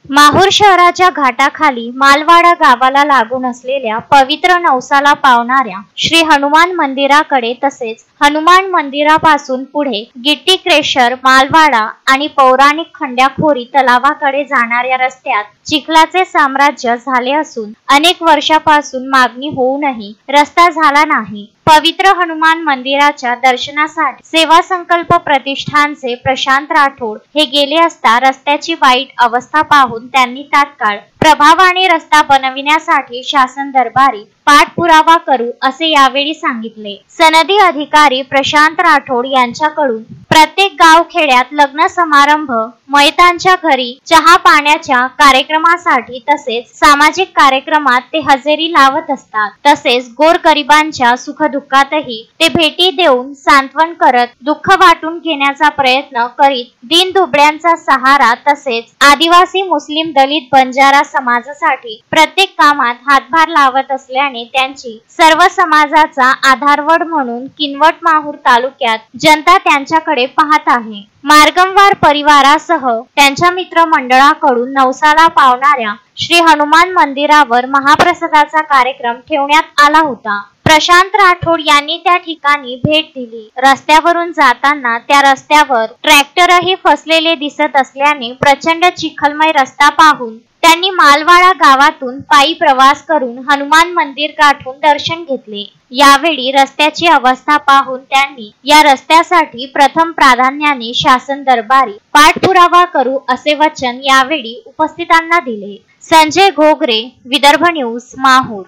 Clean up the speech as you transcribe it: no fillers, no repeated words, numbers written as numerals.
माहूर शहराच्या घाटाखाली मालवाडा गावाला लागून असलेल्या पवित्र नवसाला पावणाऱ्या श्री हनुमान मंदिराकडे तसेच हनुमान मंदिरापासून पुढे गिट्टी क्रेशर मालवाडा आणि पौराणिक खंड्याखोरी तलावाकडे जाणाऱ्या रस्त्यात चिखलाचे साम्राज्य झाले असून अनेक वर्षापासून मागणी होऊनही रस्ता झाला नाही। पवित्र हनुमान मंदिराच्या दर्शनासाठी सेवा संकल्प प्रतिष्ठानचे प्रशांत राठोड हे गेले असता रस्त्याची वाईट अवस्था पाहून त्यांनी तात्काळ प्रभावाने रस्ता बनविण्यासाठी शासन दरबारी पाठपुरावा करू असे यावेळी सांगितले। सनदी अधिकारी प्रशांत राठोड यांच्याकडून प्रत्येक गावखेड्यात लग्न समारंभ, मयतांच्या घरी चहा पाण्याच्या कार्यक्रमासाठी तसेच सामाजिक कार्यक्रमात ते हजेरी लावत असतात। तसेच गोरगरिबांच्या सुखदुःखातही ते भेटी देऊन सांत्वन करत दुःख वाटून घेण्याचा प्रयत्न करीत दीनदुबळ्यांचा सहारा तसेच आदिवासी मुस्लिम दलित बंजारा समाजासाठी प्रत्येक कामात हातभार लावत असल्याने त्यांची सर्व समाजाचा आधारवड म्हणून किनवट माहूर तालुक्यात जनता त्यांच्याकडे पाहत आहे। मार्गमवार परिवारासह त्यांच्या मित्रमंडळाकडून नवसाला पावणाऱ्या श्री हनुमान मंदिरावर महाप्रसादाचा कार्यक्रम ठेवण्यात आला होता। प्रशांत राठोड यांनी त्या ठिकाणी भेट दिली। रस्त्यावरून जाताना त्या रस्त्यावर ट्रॅक्टरही फसलेले दिसत असल्याने प्रचंड चिखलमय रस्ता पाहून त्यांनी मालवाडा गावातून पायी प्रवास करून हनुमान मंदिर गाठून दर्शन घेतले। यावेळी रस्त्याची अवस्था पाहून त्यांनी या रस्त्यासाठी प्रथम प्राधान्याने शासन दरबारी पाठपुरावा करू असे वचन यावेळी उपस्थितांना दिले। संजय घोगरे, विदर्भ न्यूज, माहूर।